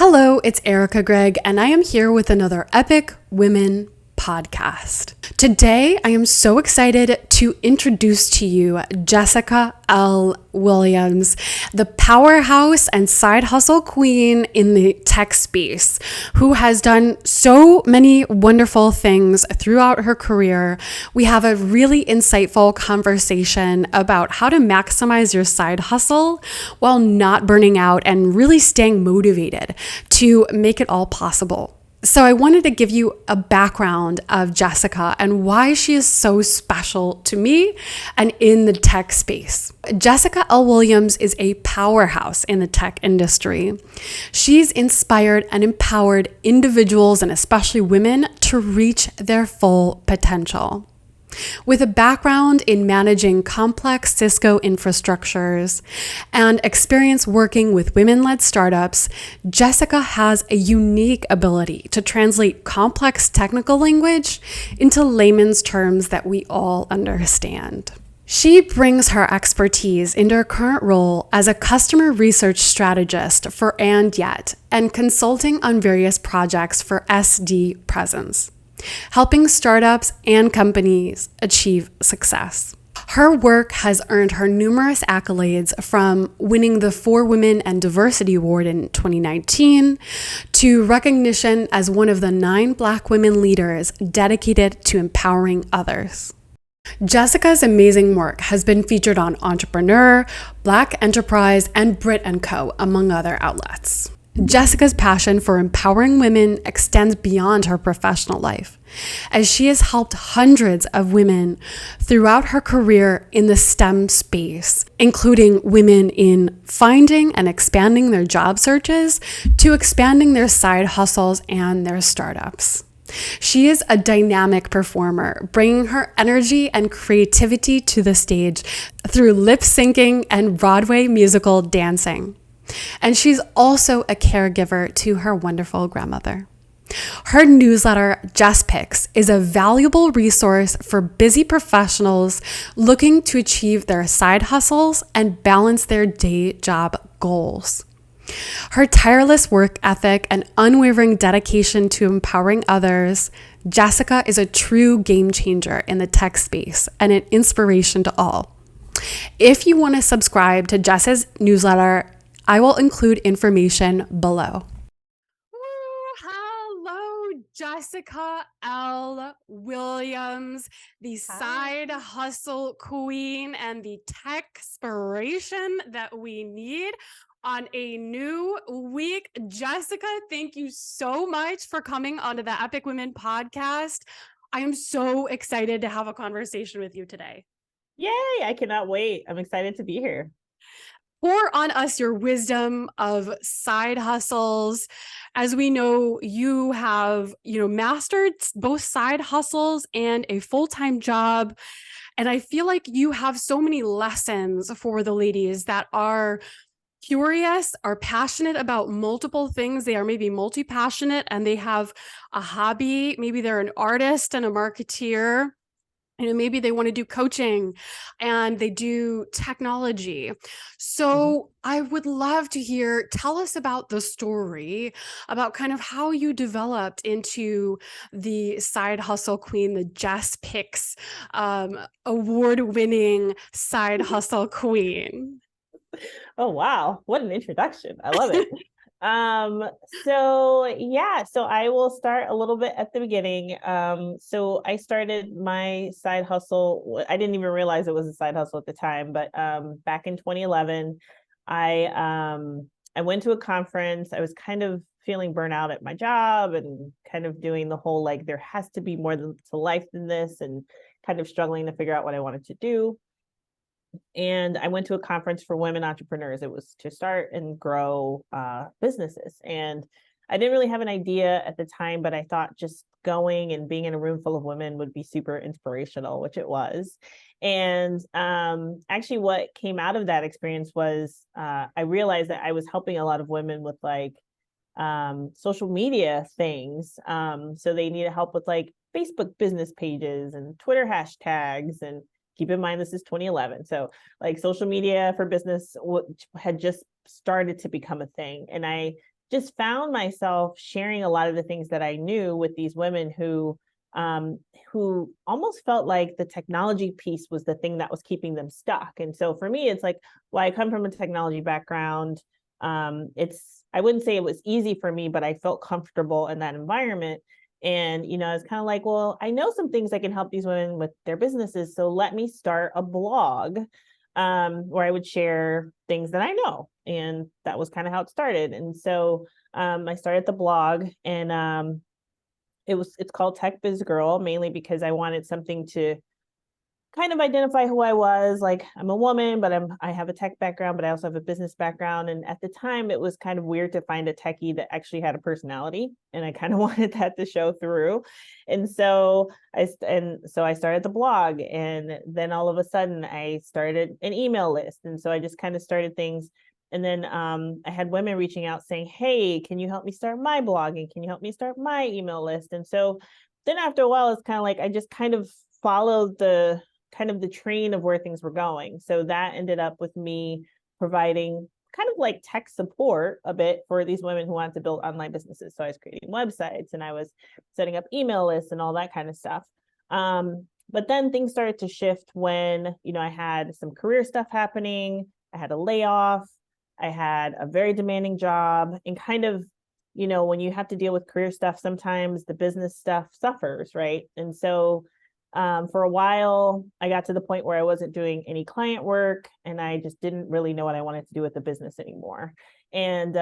Hello, it's Erica Grigg, and I am here with another Epic Women podcast. Today, I am so excited to introduce to you Jessica L. Williams, the powerhouse and side hustle queen in the tech space, who has done so many wonderful things throughout her career. We have a really insightful conversation about how to maximize your side hustle while not burning out and really staying motivated to make it all possible. So I wanted to give you a background of Jessica and why she is so special to me and in the tech space. Jessica L. Williams is a powerhouse in the tech industry. She's inspired and empowered individuals and especially women to reach their full potential. With a background in managing complex Cisco infrastructures and experience working with women-led startups, Jessica has a unique ability to translate complex technical language into layman's terms that we all understand. She brings her expertise into her current role as a customer research strategist for And Yet and consulting on various projects for SD Presence, helping startups and companies achieve success. Her work has earned her numerous accolades, from winning the For Women and Diversity Award in 2019 to recognition as one of the 9 Black women leaders dedicated to empowering others. Jessica's amazing work has been featured on Entrepreneur, Black Enterprise, and Brit & Co., among other outlets. Jessica's passion for empowering women extends beyond her professional life, as she has helped hundreds of women throughout her career in the STEM space, including women in finding and expanding their job searches to expanding their side hustles and their startups. She is a dynamic performer, bringing her energy and creativity to the stage through lip syncing and Broadway musical dancing. And she's also a caregiver to her wonderful grandmother. Her newsletter, Jess Picks, is a valuable resource for busy professionals looking to achieve their side hustles and balance their day job goals. Her tireless work ethic and unwavering dedication to empowering others, Jessica is a true game changer in the tech space and an inspiration to all. If you want to subscribe to Jess's newsletter, I will include information below. Hello, Jessica L. Williams, the side hustle queen and the tech inspiration that we need on a new week. Jessica, thank you so much for coming onto the Epic Women podcast. I am so excited to have a conversation with you today. Yay, I cannot wait. I'm excited to be here. Pour on us your wisdom of side hustles. As we know, you have, mastered both side hustles and a full-time job. And I feel like you have so many lessons for the ladies that are curious, are passionate about multiple things. They are maybe multi-passionate and they have a hobby. Maybe they're an artist and a marketeer. Maybe they want to do coaching and they do technology. So I would love to tell us about the story, about kind of how you developed into the side hustle queen, the Jess Picks award-winning side hustle queen. Oh, wow. What an introduction. I love it. So I will start a little bit at the beginning. So I started my side hustle. I didn't even realize it was a side hustle at the time, but back in 2011, I went to a conference. I was kind of feeling burnout at my job and kind of doing the whole, like, there has to be more to life than this, and kind of struggling to figure out what I wanted to do. And I went to a conference for women entrepreneurs. It was to start and grow businesses. And I didn't really have an idea at the time, but I thought just going and being in a room full of women would be super inspirational, which it was. And actually what came out of that experience was I realized that I was helping a lot of women with social media things. So they needed help with like Facebook business pages and Twitter hashtags, and keep in mind, this is 2011. So like social media for business had just started to become a thing. And I just found myself sharing a lot of the things that I knew with these women who almost felt like the technology piece was the thing that was keeping them stuck. And so for me, it's like, well, I come from a technology background. I wouldn't say it was easy for me, but I felt comfortable in that environment. And, I was kind of like, well, I know some things that can help these women with their businesses. So let me start a blog where I would share things that I know. And that was kind of how it started. And so I started the blog, and it's called Tech Biz Girl, mainly because I wanted something to kind of identify who I was. Like, I'm a woman, but I have a tech background, but I also have a business background. And at the time, it was kind of weird to find a techie that actually had a personality, and I kind of wanted that to show through. And so I started the blog, and then all of a sudden I started an email list, and so I just kind of started things. And then I had women reaching out saying, "Hey, can you help me start my blog? And can you help me start my email list?" And so then after a while, it's kind of like I just kind of followed the train of where things were going. So that ended up with me providing kind of like tech support a bit for these women who wanted to build online businesses. So I was creating websites, and I was setting up email lists and all that kind of stuff. But then things started to shift when, I had some career stuff happening. I had a layoff. I had a very demanding job, and kind of, when you have to deal with career stuff, sometimes the business stuff suffers, right? And so for a while, I got to the point where I wasn't doing any client work, and I just didn't really know what I wanted to do with the business anymore. And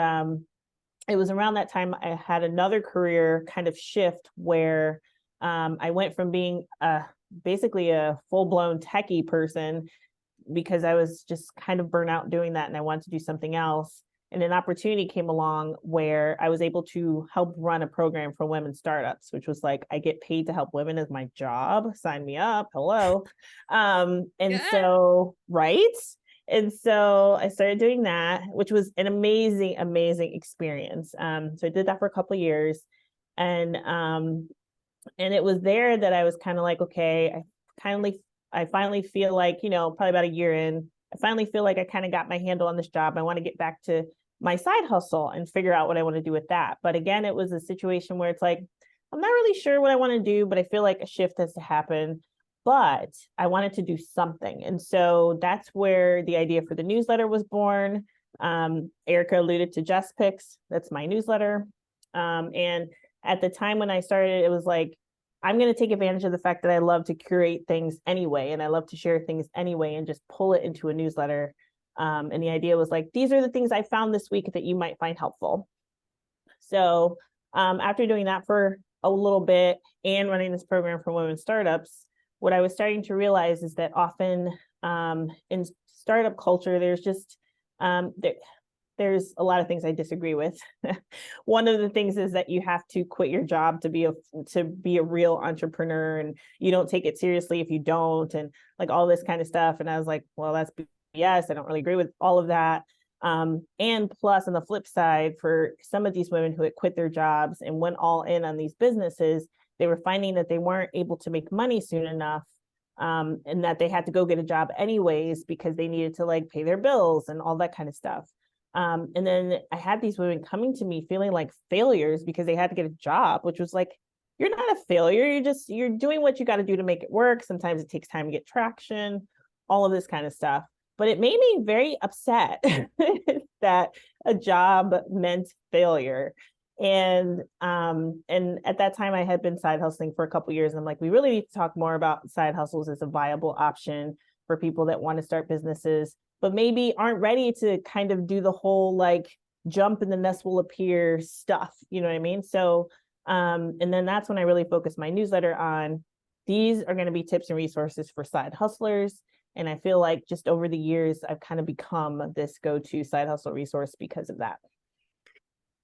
it was around that time I had another career kind of shift where I went from being basically a full-blown techie person, because I was just kind of burnt out doing that, and I wanted to do something else. And an opportunity came along where I was able to help run a program for women startups, which was like, I get paid to help women as my job. Sign me up. Hello. Right. And so I started doing that, which was an amazing, amazing experience. So I did that for a couple of years. And it was there that I was kind of like, okay, I finally feel like, probably about a year in, I finally feel like I kind of got my handle on this job. I want to get back to my side hustle and figure out what I want to do with that. But again, it was a situation where it's like, I'm not really sure what I want to do, but I feel like a shift has to happen. But I wanted to do something. And so that's where the idea for the newsletter was born. Erica alluded to Jess Picks. That's my newsletter. And at the time when I started, it was like, I'm going to take advantage of the fact that I love to curate things anyway, and I love to share things anyway, and just pull it into a newsletter. And the idea was like, these are the things I found this week that you might find helpful. So after doing that for a little bit and running this program for women startups, what I was starting to realize is that often in startup culture, there's just there's a lot of things I disagree with. One of the things is that you have to quit your job to be a real entrepreneur, and you don't take it seriously if you don't, and like all this kind of stuff. And I was like, well, that's BS. I don't really agree with all of that. And plus, on the flip side, for some of these women who had quit their jobs and went all in on these businesses, they were finding that they weren't able to make money soon enough. And that they had to go get a job anyways because they needed to like pay their bills and all that kind of stuff. And then I had these women coming to me feeling like failures because they had to get a job, which was like, you're not a failure. You're doing what you got to do to make it work. Sometimes it takes time to get traction, all of this kind of stuff. But it made me very upset that a job meant failure. And at that time I had been side hustling for a couple of years. And I'm like, we really need to talk more about side hustles as a viable option for people that want to start businesses, but maybe aren't ready to kind of do the whole like jump and the nest will appear stuff. You know what I mean? So, and then that's when I really focused my newsletter on, these are going to be tips and resources for side hustlers. And I feel like just over the years, I've kind of become this go-to side hustle resource because of that.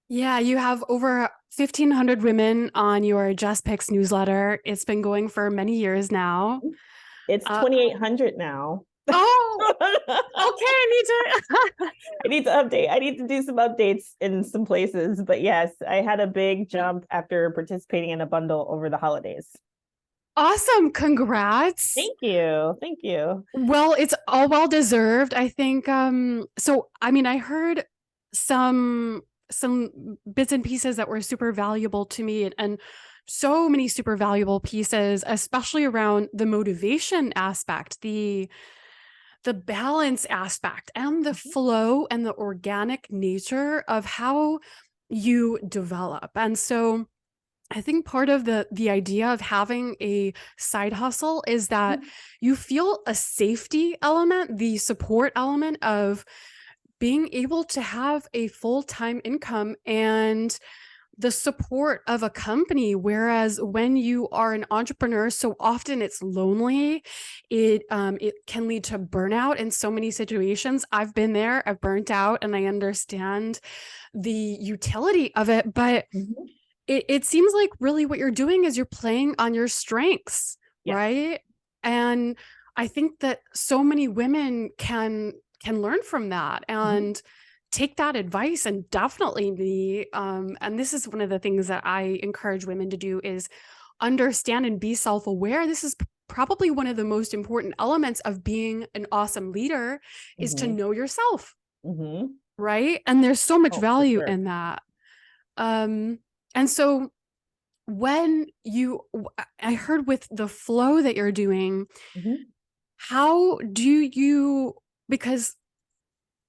Yeah, you have over 1,500 women on your Just Picks newsletter. It's been going for many years now. It's 2,800 now. Oh, okay. I need to update. I need to do some updates in some places. But yes, I had a big jump after participating in a bundle over the holidays. Awesome. Congrats. Thank you. Thank you. Well, it's all well deserved. I think so I mean, I heard some some bits and pieces that were super valuable to me, and so many super valuable pieces, especially around the motivation aspect, the balance aspect, and the flow and the organic nature of how you develop. And so I think part of the idea of having a side hustle is that you feel a safety element, the support element of being able to have a full-time income and the support of a company. Whereas when you are an entrepreneur, so often it's lonely. It can lead to burnout in so many situations. I've been there, I've burnt out, and I understand the utility of it. But it seems like really what you're doing is you're playing on your strengths, Yes. right? And I think that so many women can learn from that and take that advice, and definitely and this is one of the things that I encourage women to do, is understand and be self-aware. This is probably one of the most important elements of being an awesome leader, is to know yourself, right? And there's so much value in that. And so when I heard with the flow that you're doing, how do you, because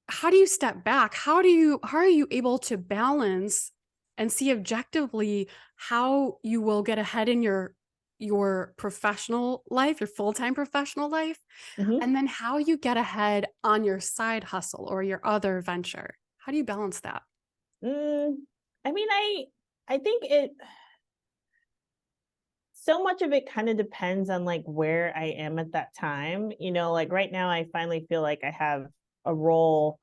how do you step back? How are you able to balance and see objectively how you will get ahead in your professional life, your full-time professional life, and then how you get ahead on your side hustle or your other venture? How do you balance that? I mean, I think so much of it kind of depends on like where I am at that time. Like right now, I finally feel like I have a role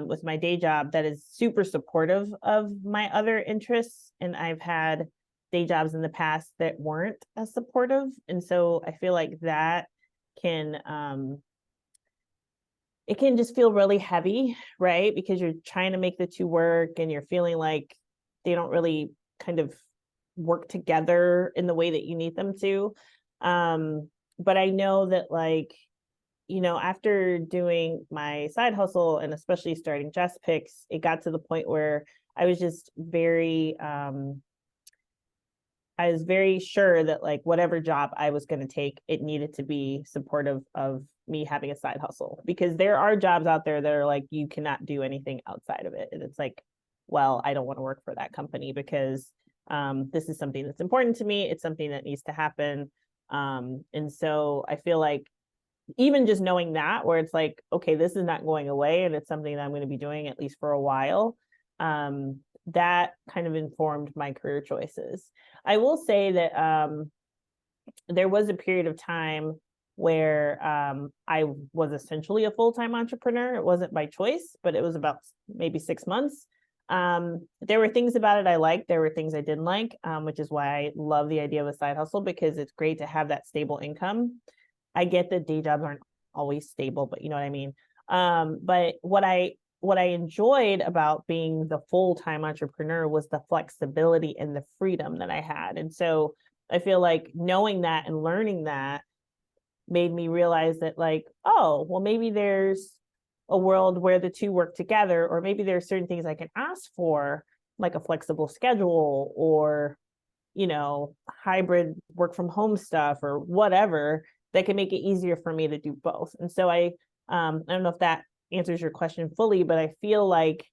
with my day job that is super supportive of my other interests. And I've had day jobs in the past that weren't as supportive. And so I feel like that it can just feel really heavy, right? Because you're trying to make the two work and you're feeling like they don't really kind of work together in the way that you need them to. But I know that like, after doing my side hustle and especially starting Jess Picks, it got to the point where I was just I was very sure that like whatever job I was going to take, it needed to be supportive of me having a side hustle, because there are jobs out there that are like, you cannot do anything outside of it. And it's like, well, I don't want to work for that company because this is something that's important to me. It's something that needs to happen. And so I feel like even just knowing that, where it's like, okay, this is not going away and it's something that I'm going to be doing at least for a while, that kind of informed my career choices. I will say that there was a period of time where I was essentially a full-time entrepreneur. It wasn't by choice, but it was about maybe 6 months. There were things about it I liked. There were things I didn't like, which is why I love the idea of a side hustle, because it's great to have that stable income. I get that day jobs aren't always stable, but you know what I mean? But what I enjoyed about being the full-time entrepreneur was the flexibility and the freedom that I had. And so I feel like knowing that and learning that made me realize that like, oh, well, maybe there's a world where the two work together, or maybe there are certain things I can ask for, like a flexible schedule or, hybrid work from home stuff or whatever, that can make it easier for me to do both. And so I don't know if that answers your question fully, but I feel like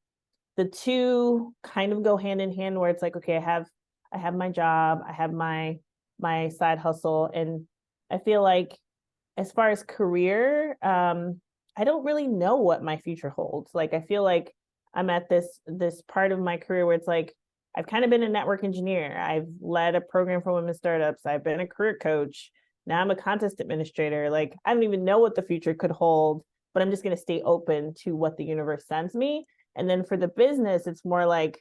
the two kind of go hand in hand, where it's like, okay, I have my job, I have my side hustle. And I feel like as far as career, I don't really know what my future holds. Like, I feel like I'm at this part of my career where it's like, I've kind of been a network engineer. I've led a program for women startups. I've been a career coach. Now I'm a contest administrator. Like, I don't even know what the future could hold, but I'm just going to stay open to what the universe sends me. And then for the business, it's more like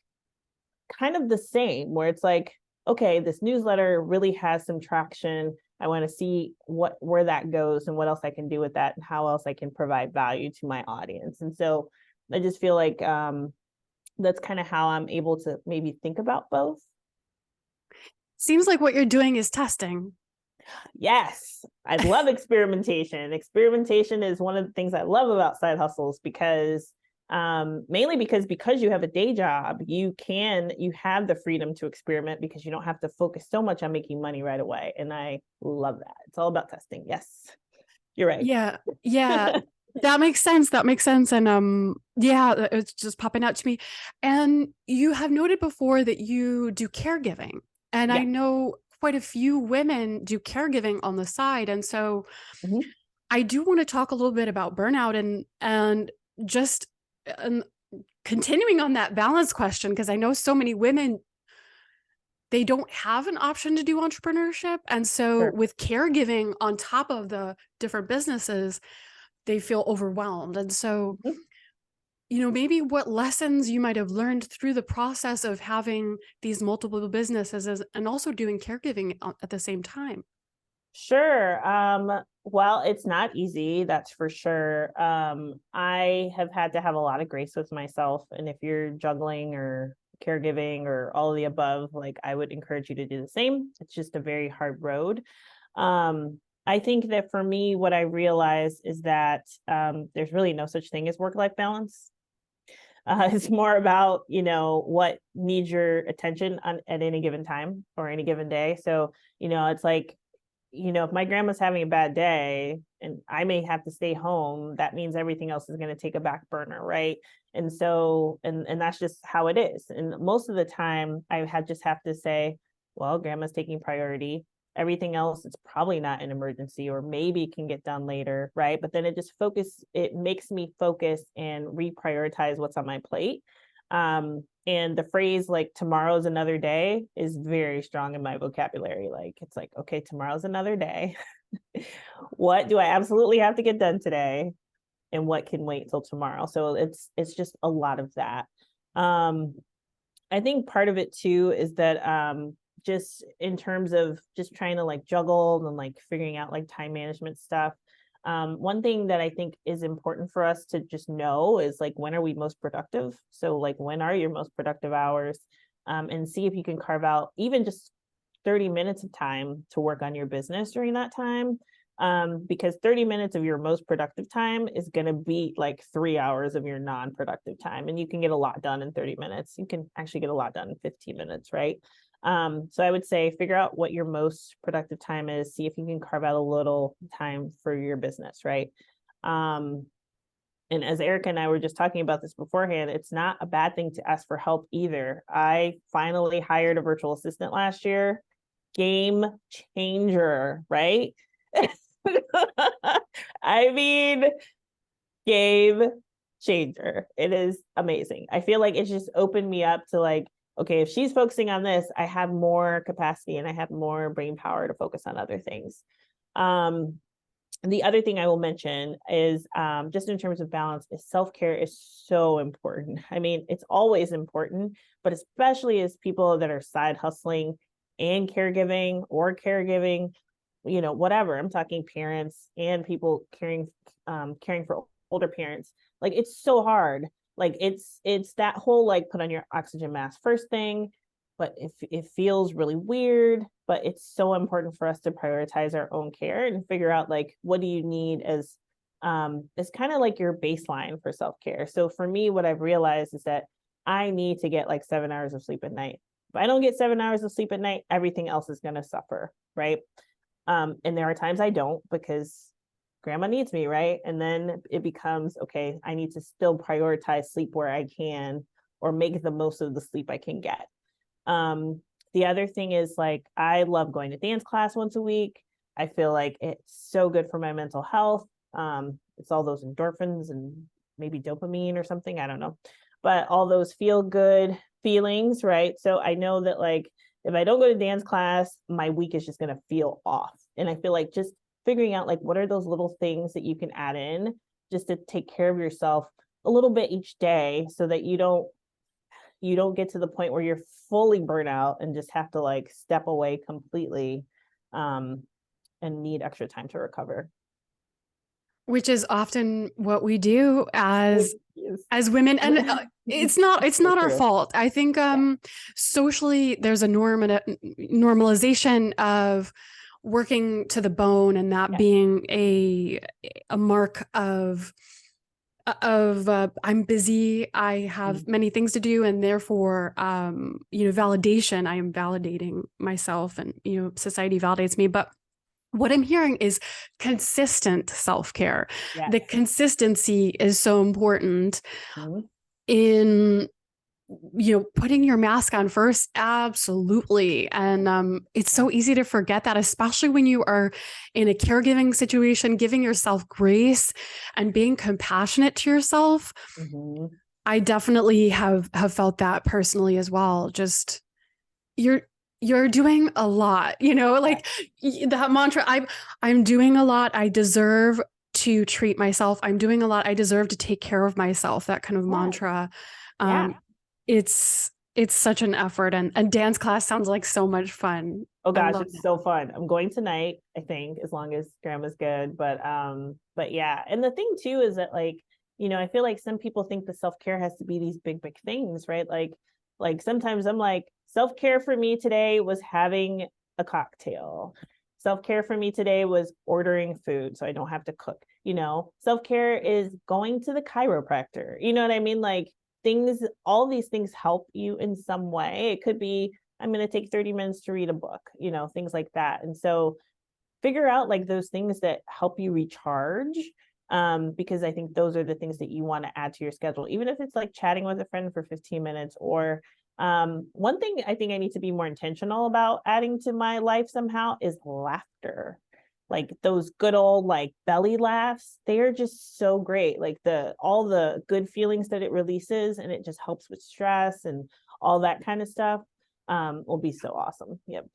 kind of the same, where it's like, okay, this newsletter really has some traction. I want to see where that goes and what else I can do with that and how else I can provide value to my audience. And so I just feel like that's kind of how I'm able to maybe think about both. Seems like what you're doing is testing. Yes, I love experimentation. Experimentation is one of the things I love about side hustles, because Mainly because you have a day job, you have the freedom to experiment because you don't have to focus so much on making money right away. And I love that. It's all about testing. Yes, you're right. Yeah. Yeah. That makes sense. That makes sense. And yeah, it's just popping out to me. And you have noted before that you do caregiving. And I Yeah. know quite a few women do caregiving on the side. And so Mhm. I do want to talk a little bit about burnout and just um, continuing on that balance question, because I know so many women, they don't have an option to do entrepreneurship. And so Sure. with caregiving on top of the different businesses, they feel overwhelmed. And so, Mhm. maybe what lessons you might have learned through the process of having these multiple businesses and also doing caregiving at the same time. Sure. Well, it's not easy, that's for sure. I have had to have a lot of grace with myself. And if you're juggling or caregiving or all of the above, like I would encourage you to do the same. It's just a very hard road. I think that for me, what I realized is that there's really no such thing as work-life balance. It's more about, what needs your attention at any given time or any given day. So, it's like, if my grandma's having a bad day and I may have to stay home, that means everything else is going to take a back burner, right? And so, and that's just how it is. And most of the time, I had just have to say, well, grandma's taking priority. Everything else, it's probably not an emergency, or maybe can get done later, right? But then it makes me focus and reprioritize what's on my plate. And the phrase like tomorrow's another day is very strong in my vocabulary. Like it's like, okay, tomorrow's another day. What do I absolutely have to get done today? And what can wait till tomorrow? So it's just a lot of that. Um, I think part of it too is that just in terms of just trying to like juggle and like figuring out like time management stuff. One thing that I think is important for us to just know is like when are we most productive? So like when are your most productive hours? And see if you can carve out even just 30 minutes of time to work on your business during that time. Because 30 minutes of your most productive time is going to be like 3 hours of your non-productive time. And you can get a lot done in 30 minutes. You can actually get a lot done in 15 minutes, right? So I would say figure out what your most productive time is, see if you can carve out a little time for your business, right? And as Erica and I were just talking about this beforehand, it's not a bad thing to ask for help either. I finally hired a virtual assistant last year. Game changer, right? I mean, game changer. It is amazing. I feel like it's just opened me up to like, okay, if she's focusing on this, I have more capacity and I have more brain power to focus on other things. The other thing I will mention is just in terms of balance is self-care is so important. I mean, it's always important, but especially as people that are side hustling and caregiving, whatever. I'm talking parents and people caring for older parents. Like it's so hard. Like it's that whole like put on your oxygen mask first thing, but it feels really weird, but it's so important for us to prioritize our own care and figure out like what do you need as kind of like your baseline for self-care. So for me, what I've realized is that I need to get like 7 hours of sleep at night. If I don't get 7 hours of sleep at night, everything else is going to suffer, right? And there are times I don't because grandma needs me, right? And then it becomes, okay, I need to still prioritize sleep where I can or make the most of the sleep I can get. The other thing is like, I love going to dance class once a week. I feel like it's so good for my mental health. It's all those endorphins and maybe dopamine or something. I don't know, but all those feel good feelings, right? So I know that like, if I don't go to dance class, my week is just going to feel off. And I feel like just figuring out like, what are those little things that you can add in just to take care of yourself a little bit each day so that you don't get to the point where you're fully burnt out and just have to like step away completely and need extra time to recover. Which is often what we do as Yes. women, and it's not our True. fault. I think Yeah. socially there's a normalization of working to the bone, and that Yeah. being a mark of of I'm busy, I have many things to do, and therefore, validation. I am validating myself, and society validates me. But what I'm hearing is consistent self-care. Yes. The consistency is so important Mhm. in putting your mask on first. Absolutely. And it's Yeah. so easy to forget that, especially when you are in a caregiving situation, giving yourself grace and being compassionate to yourself. Mhm. I definitely have felt that personally as well. Just you're you're doing a lot, Yeah. like that mantra. I'm doing a lot. I deserve to treat myself. I'm doing a lot. I deserve to take care of myself. That kind of Yes. mantra. Yeah. It's such an effort, and dance class sounds like so much fun. Oh I gosh, love it's that. so fun. I'm going tonight, I think, as long as grandma's good. But yeah. And the thing too is that like, I feel like some people think the self-care has to be these big, big things, right? Like sometimes I'm like, self-care for me today was having a cocktail. Self-care for me today was ordering food so I don't have to cook. Self-care is going to the chiropractor. You know what I mean? Like things, all these things help you in some way. It could be I'm going to take 30 minutes to read a book, things like that. And so figure out like those things that help you recharge. Because I think those are the things that you want to add to your schedule, even if it's like chatting with a friend for 15 minutes or one thing I think I need to be more intentional about adding to my life somehow is laughter. Like those good old like belly laughs, they're just so great. Like all the good feelings that it releases, and it just helps with stress and all that kind of stuff will be so awesome. Yep.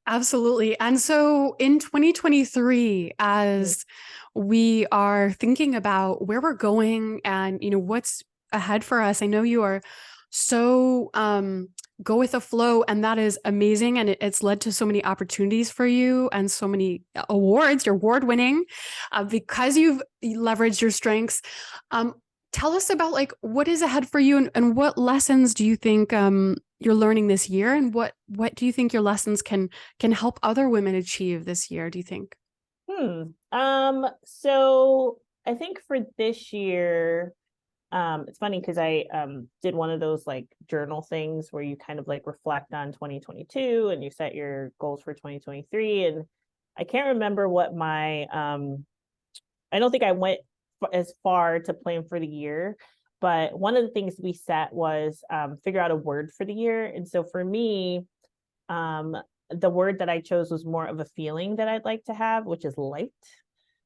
Absolutely. And so in 2023, as we are thinking about where we're going and what's ahead for us, I know you are so go with the flow, and that is amazing. And it's led to so many opportunities for you and so many awards. You're award winning because you've leveraged your strengths. Um, Tell us about like what is ahead for you, and what lessons do you think you're learning this year, and what do you think your lessons can help other women achieve this year, do you think? So I think for this year, it's funny because I did one of those like journal things where you kind of like reflect on 2022 and you set your goals for 2023. And I can't remember what my I don't think I went as far to plan for the year, but one of the things we set was figure out a word for the year. And so for me, um, the word that I chose was more of a feeling that I'd like to have, which is light.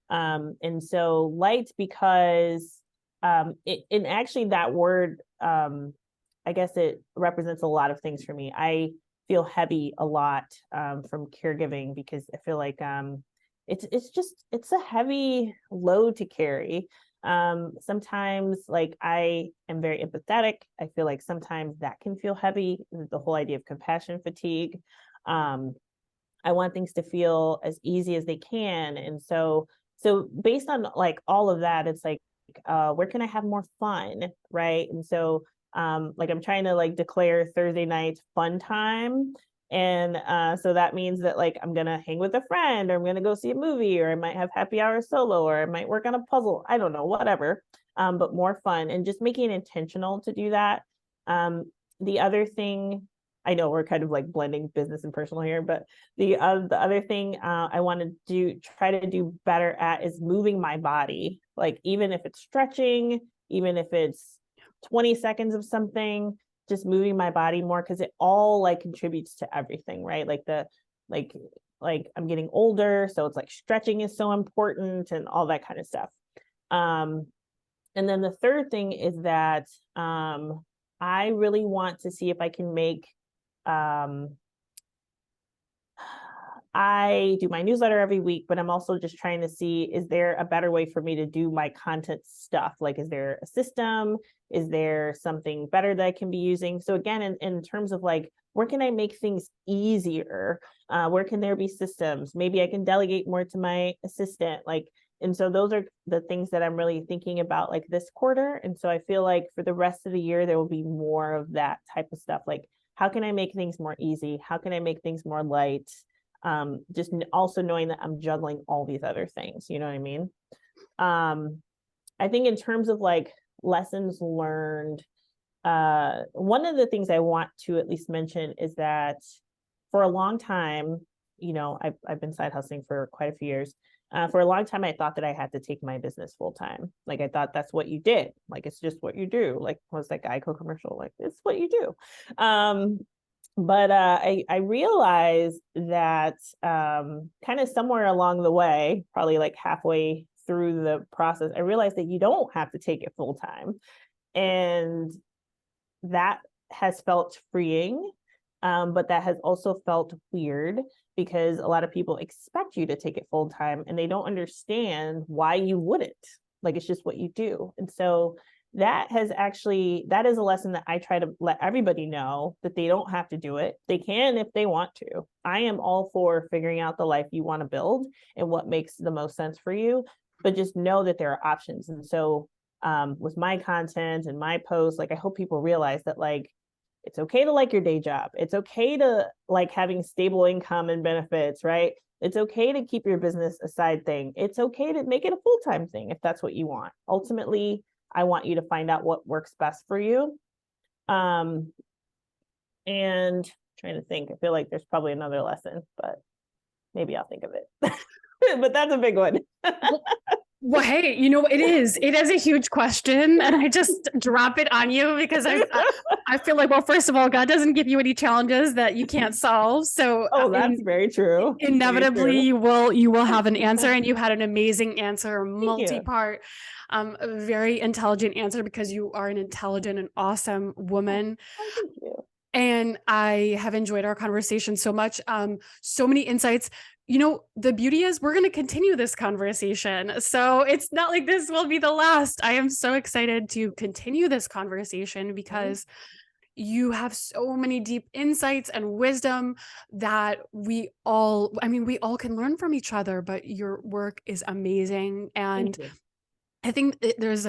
And so light because and actually that word, I guess it represents a lot of things for me. I feel heavy a lot from caregiving because I feel like it's a heavy load to carry. Sometimes like I am very empathetic. I feel like sometimes that can feel heavy, the whole idea of compassion fatigue. Um, I want things to feel as easy as they can. And so based on like all of that, it's like where can I have more fun, right? And so like I'm trying to like declare Thursday night fun time. And so that means that like I'm gonna hang with a friend, or I'm gonna go see a movie, or I might have happy hour solo, or I might work on a puzzle. I don't know, whatever. But more fun and just making it intentional to do that. The other thing, I know we're kind of like blending business and personal here, but the other thing I want to try to do better at is moving my body. Like even if it's stretching, even if it's 20 seconds of something, just moving my body more because it all like contributes to everything, right? Like like I'm getting older, so it's like stretching is so important and all that kind of stuff. Um, and then the third thing is that I really want to see if I can make um, I do my newsletter every week, but I'm also just trying to see, is there a better way for me to do my content stuff? Like, is there a system? Is there something better that I can be using? So again, in terms of like, where can I make things easier? Where can there be systems? Maybe I can delegate more to my assistant. Like, and so those are the things that I'm really thinking about like this quarter. And so I feel like for the rest of the year, there will be more of that type of stuff. Like, how can I make things more easy? How can I make things more light? Just also knowing that I'm juggling all these other things, you know what I mean? Um, I think in terms of like lessons learned, one of the things I want to at least mention is that for a long time, I've been side hustling for quite a few years. For a long time, I thought that I had to take my business full time. Like I thought that's what you did. Like it's just what you do. Like was that Geico commercial? Like it's what you do. But I realized that kind of somewhere along the way, probably like halfway through the process, I realized that you don't have to take it full time, and that has felt freeing. But that has also felt weird because a lot of people expect you to take it full time and they don't understand why you wouldn't. Like it's just what you do. And so that is a lesson that I try to let everybody know, that they don't have to do it. They can if they want to. I am all for figuring out the life you want to build and what makes the most sense for you, but just know that there are options. And so with my content and my posts, like I hope people realize that like it's okay to like your day job. It's okay to like having stable income and benefits, right? It's okay to keep your business a side thing. It's okay to make it a full-time thing if that's what you want. Ultimately, I want you to find out what works best for you. And trying to think, I feel like there's probably another lesson, but maybe I'll think of it. But that's a big one. Well, hey, it is a huge question, and I just drop it on you because I feel like, well, first of all, God doesn't give you any challenges that you can't solve. So that's very true. Inevitably, very true. you will have an answer, and you had an amazing answer, multi-part, a very intelligent answer, because you are an intelligent and awesome woman. Oh, thank you. And I have enjoyed our conversation so much. So many insights. The beauty is we're going to continue this conversation. So it's not like this will be the last. I am so excited to continue this conversation because you have so many deep insights and wisdom that we all can learn from each other, but your work is amazing. And I think it's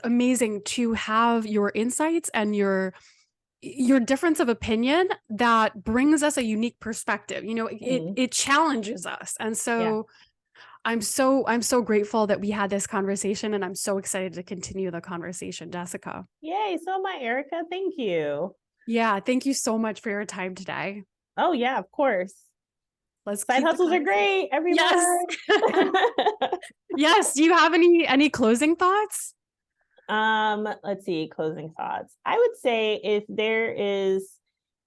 amazing to have your insights and your difference of opinion that brings us a unique perspective. It challenges us. And so I'm so grateful that we had this conversation, and I'm so excited to continue the conversation, Jessica. Yay. So am I, Erica. Thank you. Yeah. Thank you so much for your time today. Oh yeah, of course. Side hustles are great. Everybody. Yes. Yes. Do you have any closing thoughts? Let's see, closing thoughts. I would say if there is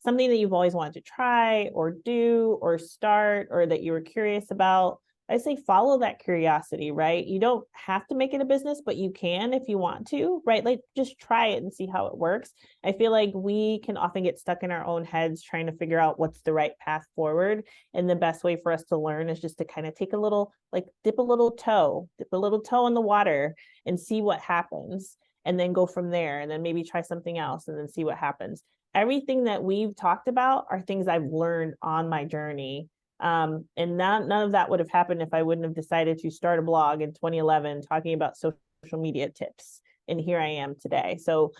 something that you've always wanted to try or do or start, or that you were curious about, I say follow that curiosity, right? You don't have to make it a business, but you can if you want to, right? Like just try it and see how it works. I feel like we can often get stuck in our own heads trying to figure out what's the right path forward. And the best way for us to learn is just to kind of take a little, like dip a little toe in the water and see what happens. And then go from there, and then maybe try something else and then see what happens. Everything that we've talked about are things I've learned on my journey. And none of that would have happened if I wouldn't have decided to start a blog in 2011 talking about social media tips. And here I am today. So,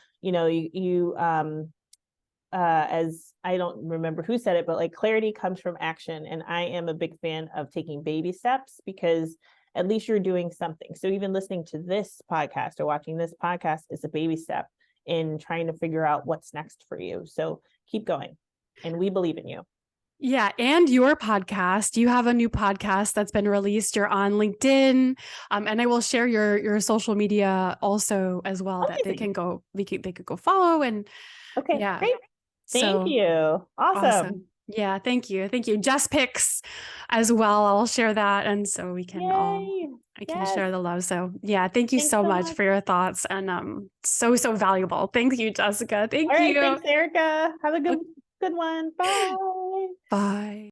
as I don't remember who said it, but like clarity comes from action. And I am a big fan of taking baby steps, because at least you're doing something. So even listening to this podcast or watching this podcast is a baby step in trying to figure out what's next for you. So keep going. And we believe in you. Yeah. And your podcast, you have a new podcast that's been released. You're on LinkedIn. And I will share your social media also as well. Amazing. That they could go follow. And okay, yeah. Great. Thank you. Awesome. Yeah. Thank you. Jess Picks as well. I'll share that. And so we can I can share the love. So yeah, thank you so much for your thoughts, and so valuable. Thank you, Jessica. Thank you. Thanks, Erica. Have a good one. Bye. Bye.